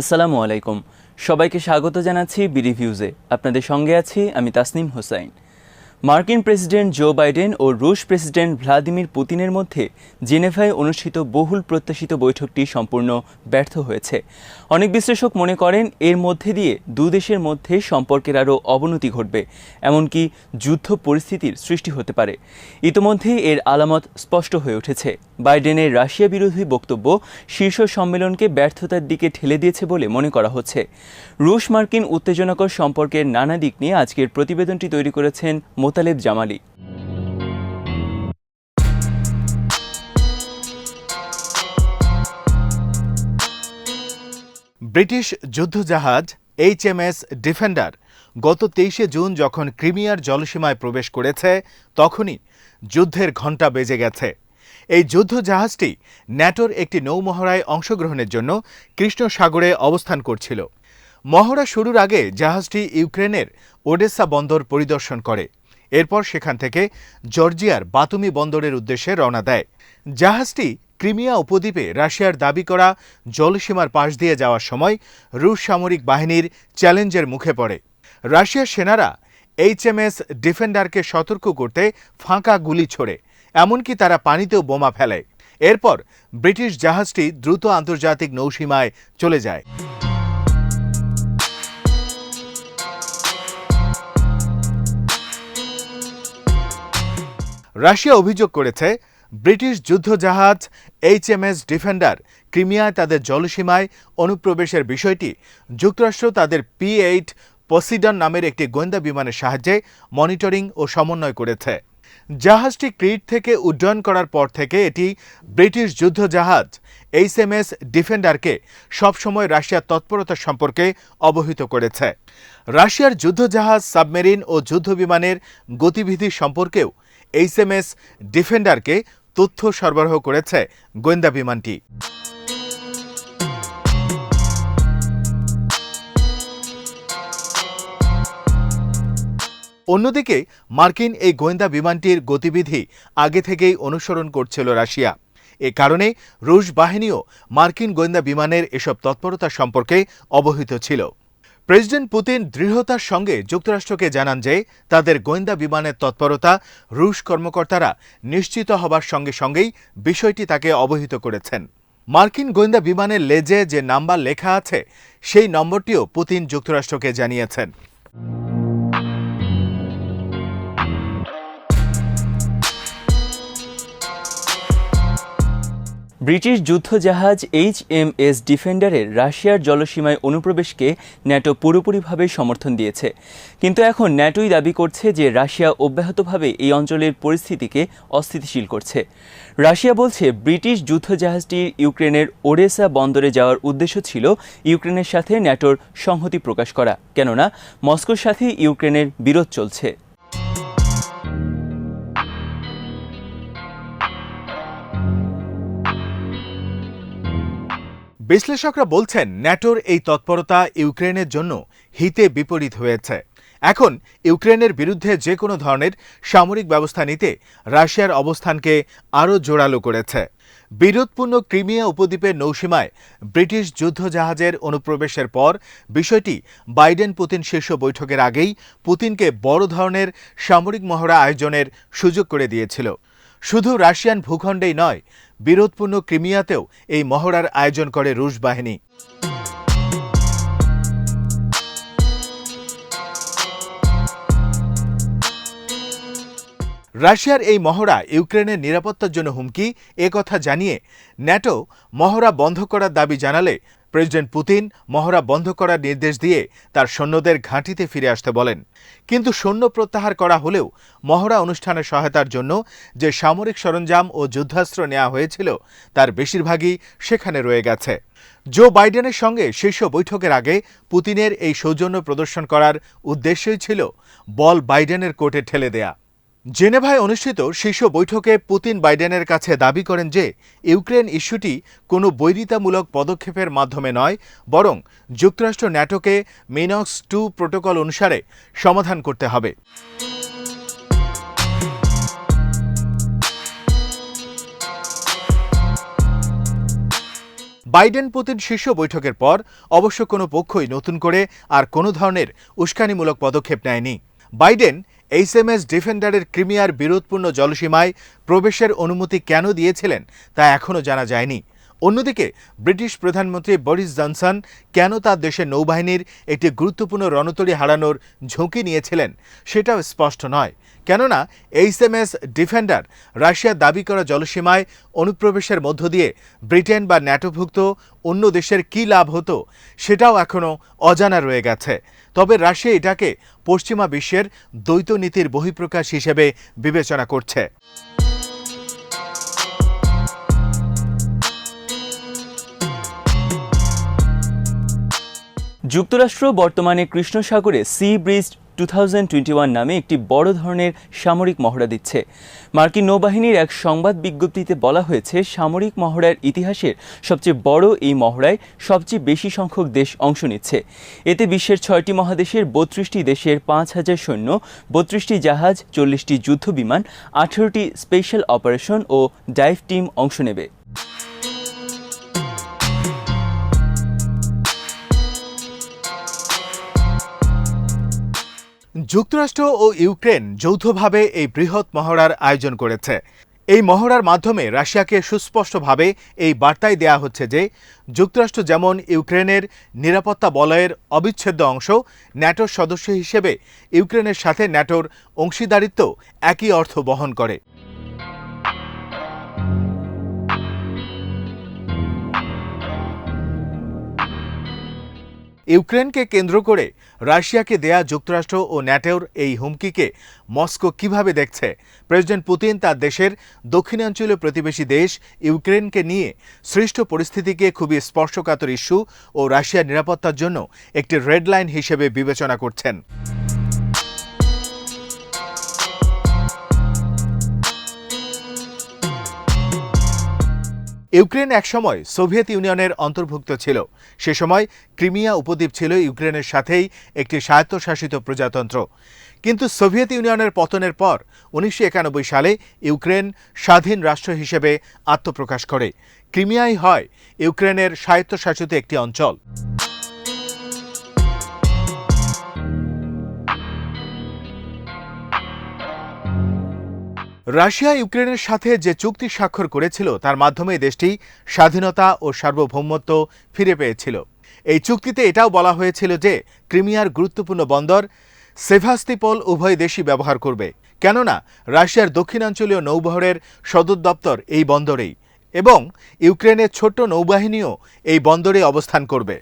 আসসালামু আলাইকুম। সবাইকে স্বাগত জানাচ্ছি বিরিভিউজে। আপনাদের সঙ্গে আছি আমি তাসনিম হোসাইন। মার্কিন প্রেসিডেন্ট জো বাইডেন ও রুশ প্রেসিডেন্ট ভ্লাদিমির পুতিনের মধ্যে জেনেভায় অনুষ্ঠিত বহুল প্রত্যাশিত বৈঠকটি সম্পূর্ণ ব্যর্থ হয়েছে। অনেক বিশ্লেষক মনে করেন এর মধ্যে দিয়ে দুদেশের মধ্যে সম্পর্কের আরও অবনতি ঘটবে, এমনকি যুদ্ধ পরিস্থিতির সৃষ্টি হতে পারে। ইতোমধ্যেই এর আলামত স্পষ্ট হয়ে উঠেছে। বাইডেনের রাশিয়া বিরোধী বক্তব্য শীর্ষ সম্মেলনকে ব্যর্থতার দিকে ঠেলে দিয়েছে বলে মনে করা হচ্ছে। রুশ মার্কিন উত্তেজনাকর সম্পর্কের নানা দিক নিয়ে আজকের প্রতিবেদনটি তৈরি করেছেন মোতালেব জামালি। ব্রিটিশ যুদ্ধজাহাজ HMS ডিফেন্ডার গত 23শে জুন যখন ক্রিমিয়ার জলসীমায় প্রবেশ করেছে তখনই যুদ্ধের ঘণ্টা বেজে গেছে। এই যুদ্ধজাহাজটি ন্যাটোর একটি নৌমহড়ায় অংশগ্রহণের জন্য কৃষ্ণ সাগরে অবস্থান করছিল। মহড়া শুরুর আগে জাহাজটি ইউক্রেনের ওডেসা বন্দর পরিদর্শন করে। এরপর সেখান থেকে জর্জিয়ার বাতুমি বন্দরের উদ্দেশ্যে রওনা দেয়। জাহাজটি ক্রিমিয়া উপদ্বীপে রাশিয়ার দাবি করা জলসীমার পাশ দিয়ে যাওয়ার সময় রুশ সামরিক বাহিনীর চ্যালেঞ্জের মুখে পড়ে। রাশিয়ার সেনারা HMS ডিফেন্ডারকে সতর্ক করতে ফাঁকা গুলি ছোড়ে, এমনকি তারা পানিতেও বোমা ফেলে। এরপর ব্রিটিশ জাহাজটি দ্রুত আন্তর্জাতিক নৌসীমায় চলে যায়। রাশিয়া অভিযোগ করেছে ব্রিটিশ যুদ্ধজাহাজ HMS ডিফেন্ডার ক্রিমিয়ায় তাদের জলসীমায় অনুপ্রবেশের বিষয়টি যুক্তরাষ্ট্র তাদের P-8 পসিডন নামের একটি গোয়েন্দা বিমানের সাহায্যে মনিটরিং ও সমন্বয় করেছে। জাহাজটি ক্রিট থেকে উড্ডয়ন করার পর থেকে এটি ব্রিটিশ যুদ্ধজাহাজ HMS ডিফেন্ডারকে সবসময় রাশিয়ার তৎপরতা সম্পর্কে অবহিত করেছে। রাশিয়ার যুদ্ধজাহাজ, সাবমেরিন ও যুদ্ধবিমানের গতিবিধি সম্পর্কেও HMS ডিফেন্ডারকে তথ্য সরবরাহ করেছে গোয়েন্দা বিমানটি। অন্যদিকে মার্কিন এই গোয়েন্দা বিমানটির গতিবিধি আগে থেকেই অনুসরণ করছিল রাশিয়া। এ কারণে রুশ বাহিনীও মার্কিন গোয়েন্দা বিমানের এসব তৎপরতা সম্পর্কে অবহিত ছিল। প্রেসিডেন্ট পুতিন দৃঢ়তার সঙ্গে যুক্তরাষ্ট্রকে জানান যে তাদের গোয়েন্দা বিমানের তৎপরতা রুশ কর্মকর্তারা নিশ্চিত হবার সঙ্গে সঙ্গেই বিষয়টি তাকে অবহিত করেছেন। মার্কিন গোয়েন্দা বিমানের লেজে যে নাম্বার লেখা আছে সেই নম্বরটিও পুতিন যুক্তরাষ্ট্রকে জানিয়েছেন। ব্রিটিশ যুদ্ধজাহাজ HMS ডিফেন্ডারের রাশিয়ার জলসীমায় অনুপ্রবেশকে ন্যাটো পুরোপুরিভাবে সমর্থন দিয়েছে। কিন্তু এখন ন্যাটোই দাবি করছে যে রাশিয়া অব্যাহতভাবে এই অঞ্চলের পরিস্থিতিকে অস্থিতিশীল করছে। রাশিয়া বলছে ব্রিটিশ যুদ্ধজাহাজটি ইউক্রেনের ওডেসা বন্দরে যাওয়ার উদ্দেশ্য ছিল ইউক্রেনের সাথে ন্যাটোর সংহতি প্রকাশ করা, কেননা মস্কোর সাথে ইউক্রেনের বিরোধ চলছে। বিশ্লেষকরা বলছেন ন্যাটোর এই তৎপরতা ইউক্রেনের জন্য হিতে বিপরীত হয়েছে। এখন ইউক্রেনের বিরুদ্ধে যে কোনো ধরনের সামরিক ব্যবস্থা নিতে রাশিয়ার অবস্থানকে আরও জোরালো করেছে। বিরোধপূর্ণ ক্রিমিয়া উপদ্বীপের নৌসীমায় ব্রিটিশ যুদ্ধজাহাজের অনুপ্রবেশের পর বিষয়টি বাইডেন পুতিন শীর্ষ বৈঠকের আগেই পুতিনকে বড় ধরনের সামরিক মহড়া আয়োজনের সুযোগ করে দিয়েছিল। শুধু রাশিয়ান ভূখণ্ডেই নয়, বিরোধপূর্ণ ক্রিমিয়াতেও এই মহড়ার আয়োজন করে রুশ বাহিনী। রাশিয়ার এই মহড়া ইউক্রেনের নিরাপত্তার জন্য হুমকি, একথা জানিয়ে ন্যাটো মহড়া বন্ধ করার দাবি জানালে প্রেসিডেন্ট পুতিন মহড়া বন্ধ করার নির্দেশ দিয়ে তার সৈন্যদের ঘাঁটিতে ফিরে আসতে বলেন। কিন্তু সৈন্য প্রত্যাহার করা হলেও মহড়া অনুষ্ঠানের সহায়তার জন্য যে সামরিক সরঞ্জাম ও যুদ্ধাস্ত্র নেওয়া হয়েছিল তার বেশিরভাগই সেখানে রয়ে গেছে। জো বাইডেনের সঙ্গে শীর্ষ বৈঠকের আগে পুতিনের এই সৌজন্য প্রদর্শন করার উদ্দেশ্যই ছিল বল বাইডেনের কোর্টে ঠেলে দেয়া। জেনেভায় অনুষ্ঠিত শীর্ষ বৈঠকে পুতিন বাইডেনের কাছে দাবি করেন যে ইউক্রেন ইস্যুটি কোনো বৈরিতামূলক পদক্ষেপের মাধ্যমে নয়, বরং যুক্তরাষ্ট্র ন্যাটোকে মিনস্ক 2 প্রোটোকল অনুসারে সমাধান করতে হবে। বাইডেন পুতিন শীর্ষ বৈঠকের পর অবশ্য কোনো পক্ষই নতুন করে আর কোনো ধরনের উস্কানিমূলক পদক্ষেপ নেয়নি। বাইডেন এইচএমএস ডিফেন্ডারের ক্রিমিয়ার বিরোধপূর্ণ জলসীমায় প্রবেশের অনুমতি কেন দিয়েছিলেন তা এখনও জানা যায়নি। অন্যদিকে ব্রিটিশ প্রধানমন্ত্রী বরিস জনসন কেন তার দেশের নৌবাহিনীর একটি গুরুত্বপূর্ণ রণতরী হারানোর ঝুঁকি নিয়েছিলেন সেটাও স্পষ্ট নয়। কেননা এইচএমএস ডিফেন্ডার রাশিয়ার দাবি করা জলসীমায় অনুপ্রবেশের মধ্য দিয়ে ব্রিটেন বা ন্যাটোভুক্ত অন্য দেশের কী লাভ হতো সেটাও এখনও অজানা রয়ে গেছে। তবে রাশিয়া এটাকে পশ্চিমা বিশ্বের দ্বৈত নীতির বহিঃপ্রকাশ হিসেবে বিবেচনা করছে। যুক্তরাষ্ট্র বর্তমানে কৃষ্ণ সাগরে সি ব্রিজ 2021 নামে একটি বড় ধরনের সামরিক মহড়া দিচ্ছে। মার্কিন নৌবাহিনীর এক সংবাদ বিজ্ঞপ্তিতে বলা হয়েছে, সামরিক মহড়ার ইতিহাসের সবচেয়ে বড় এই মহড়ায় সবচেয়ে বেশি সংখ্যক দেশ অংশ নিচ্ছে। এতে বিশ্বের 6টি মহাদেশের 32টি দেশের 5,000 সৈন্য, 32টি জাহাজ, 40টি যুদ্ধবিমান, 18টি স্পেশাল অপারেশন ও ডাইভ টিম অংশ নেবে। যুক্তরাষ্ট্র ও ইউক্রেন যৌথভাবে এই বৃহৎ মহড়ার আয়োজন করেছে। এই মহড়ার মাধ্যমে রাশিয়াকে সুস্পষ্টভাবে এই বার্তাই দেয়া হচ্ছে যে যুক্তরাষ্ট্র যেমন ইউক্রেনের নিরাপত্তা বলয়ের অবিচ্ছেদ্য অংশ, ন্যাটোর সদস্য হিসেবে ইউক্রেনের সাথে ন্যাটোর অংশীদারিত্ব একই অর্থ বহন করে। ইউক্রেনকে কেন্দ্র করে রাশিয়াকে দেয়া যুক্তরাষ্ট্র ও ন্যাটোর এই হুমকিকে মস্কো কিভাবে দেখছে? প্রেসিডেন্ট পুতিন তার দেশের দক্ষিণাঞ্চলীয় প্রতিবেশী দেশ ইউক্রেনকে নিয়ে সৃষ্ট পরিস্থিতিকে খুবই স্পর্শকাতর ইস্যু ও রাশিয়ার নিরাপত্তার জন্য একটি রেড লাইন হিসেবে বিবেচনা করছেন। ইউক্রেন একসময় সোভিয়েত ইউনিয়নের অন্তর্ভুক্ত ছিল। সে সময় ক্রিমিয়া উপদ্বীপ ছিল ইউক্রেনের সাথেই একটি স্বায়ত্তশাসিত প্রজাতন্ত্র। কিন্তু সোভিয়েত ইউনিয়নের পতনের পর 1991 সালে ইউক্রেন স্বাধীন রাষ্ট্র হিসেবে আত্মপ্রকাশ করে। ক্রিমিয়াই হয় ইউক্রেনের স্বায়ত্তশাসিত একটি অঞ্চল। রাশিয়া ইউক্রেনের সাথে যে চুক্তি স্বাক্ষর করেছিল তার মাধ্যমে দেশটি স্বাধীনতা ও সার্বভৌমত্ব ফিরে পেয়েছিল। এই চুক্তিতে এটাও বলা হয়েছিল যে ক্রিমিয়ার গুরুত্বপূর্ণ বন্দর সেভাস্তিপোল উভয় দেশই ব্যবহার করবে, কেননা রাশিয়ার দক্ষিণাঞ্চলীয় নৌবহরের সদর দপ্তর এই বন্দরেই এবং ইউক্রেনের ছোট্ট নৌবাহিনীও এই বন্দরে অবস্থান করবে।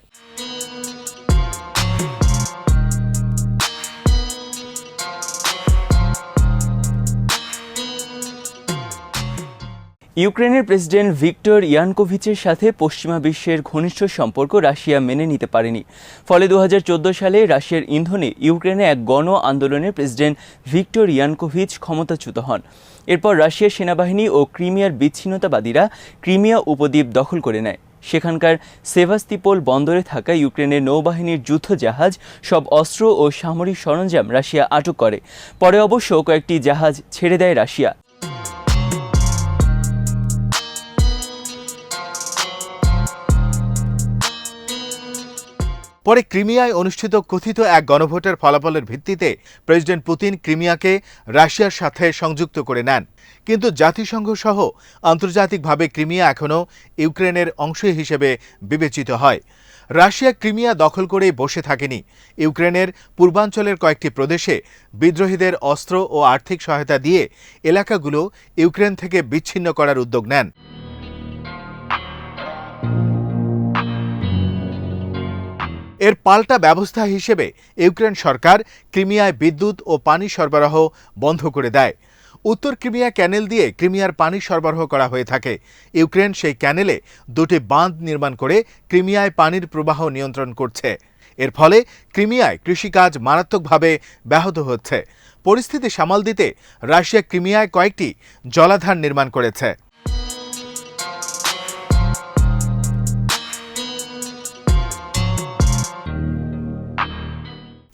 ইউক্রেনের প্রেসিডেন্ট ভিক্টর ইয়ানুকোভিচের সাথে পশ্চিমা বিশ্বের ঘনিষ্ঠ সম্পর্ক রাশিয়া মেনে নিতে পারেনি। ফলে 2014 সালে রাশিয়ার ইন্ধনে ইউক্রেনে এক গণ আন্দোলনে প্রেসিডেন্ট ভিক্টর ইয়ানুকোভিচ ক্ষমতাচ্যুত হন। এরপর রাশিয়ার সেনাবাহিনী ও ক্রিমিয়ার বিচ্ছিন্নতাবাদীরা ক্রিমিয়া উপদ্বীপ দখল করে নেয়। সেখানকার সেভাস্তিপোল বন্দরে থাকা ইউক্রেনের নৌবাহিনীর যুদ্ধজাহাজ, সব অস্ত্র ও সামরিক সরঞ্জাম রাশিয়া আটক করে। পরে অবশ্য কয়েকটি জাহাজ ছেড়ে দেয় রাশিয়া। পরে ক্রিমিয়ায় অনুষ্ঠিত কথিত এক গণভোটের ফলাফলের ভিত্তিতে প্রেসিডেন্ট পুতিন ক্রিমিয়াকে রাশিয়ার সাথে সংযুক্ত করে নেন। কিন্তু জাতিসংঘ সহ আন্তর্জাতিকভাবে ক্রিমিয়া এখনও ইউক্রেনের অংশ হিসেবে বিবেচিত হয়। রাশিয়া ক্রিমিয়া দখল করেই বসে থাকেনি। ইউক্রেনের পূর্বাঞ্চলের কয়েকটি প্রদেশে বিদ্রোহীদের অস্ত্র ও আর্থিক সহায়তা দিয়ে এলাকাগুলো ইউক্রেন থেকে বিচ্ছিন্ন করার উদ্যোগ নেন। এর পাল্টা ব্যবস্থা হিসেবে ইউক্রেন সরকার ক্রিমিয়ায় বিদ্যুৎ ও পানি সরবরাহ বন্ধ করে দেয়। উত্তর ক্রিমিয়া ক্যানেল দিয়ে ক্রিমিয়ার পানি সরবরাহ করা হয়ে থাকে। ইউক্রেন সেই ক্যানেলে দুটি বাঁধ নির্মাণ করে ক্রিমিয়ায় পানির প্রবাহ নিয়ন্ত্রণ করছে। এর ফলে ক্রিমিয়ায় কৃষিকাজ মারাত্মকভাবে ব্যাহত হচ্ছে। পরিস্থিতি সামাল দিতে রাশিয়া ক্রিমিয়ায় কয়েকটি জলাধার নির্মাণ করেছে।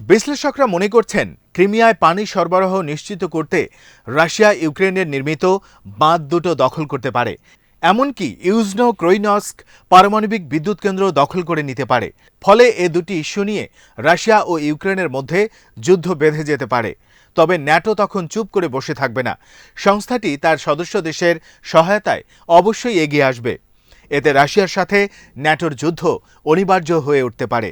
বিশ্লেষকরা মনে করছেন ক্রিমিয়ায় পানি সরবরাহ নিশ্চিত করতে রাশিয়া ইউক্রেনের নির্মিত বাঁধ দুটো দখল করতে পারে। এমনকি ইউজনো ক্রোইনস্ক পারমাণবিক বিদ্যুৎ কেন্দ্র দখল করে নিতে পারে। ফলে এ দুটি ইস্যু নিয়ে রাশিয়া ও ইউক্রেনের মধ্যে যুদ্ধ বেঁধে যেতে পারে। তবে ন্যাটো তখন চুপ করে বসে থাকবে না। সংস্থাটি তার সদস্য দেশের সহায়তায় অবশ্যই এগিয়ে আসবে। এতে রাশিয়ার সাথে ন্যাটোর যুদ্ধ অনিবার্য হয়ে উঠতে পারে।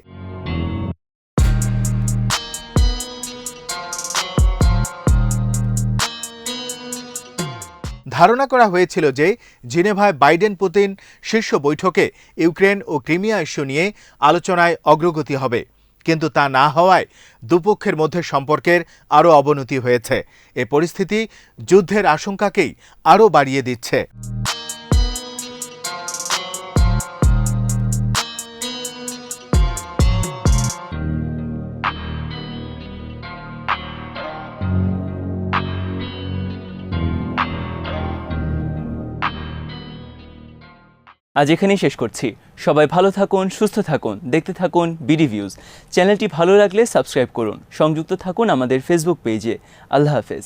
ধারণা করা হয়েছিল যে জেনেভায় বাইডেন পুতিন শীর্ষ বৈঠকে ইউক্রেন ও ক্রিমিয়া ইস্যু নিয়ে আলোচনায় অগ্রগতি হবে, কিন্তু তা না হওয়ায় দুপক্ষের মধ্যে সম্পর্কের আরও অবনতি হয়েছে। এ পরিস্থিতি যুদ্ধের আশঙ্কাকেই আরও বাড়িয়ে দিচ্ছে। আজ এখানেই শেষ করছি। সবাই ভালো থাকুন, সুস্থ থাকুন, দেখতে থাকুন বিডি ভিউজ। চ্যানেলটি ভালো লাগলে সাবস্ক্রাইব করুন, সংযুক্ত থাকুন আমাদের ফেসবুক পেজে। আল্লাহ হাফেজ।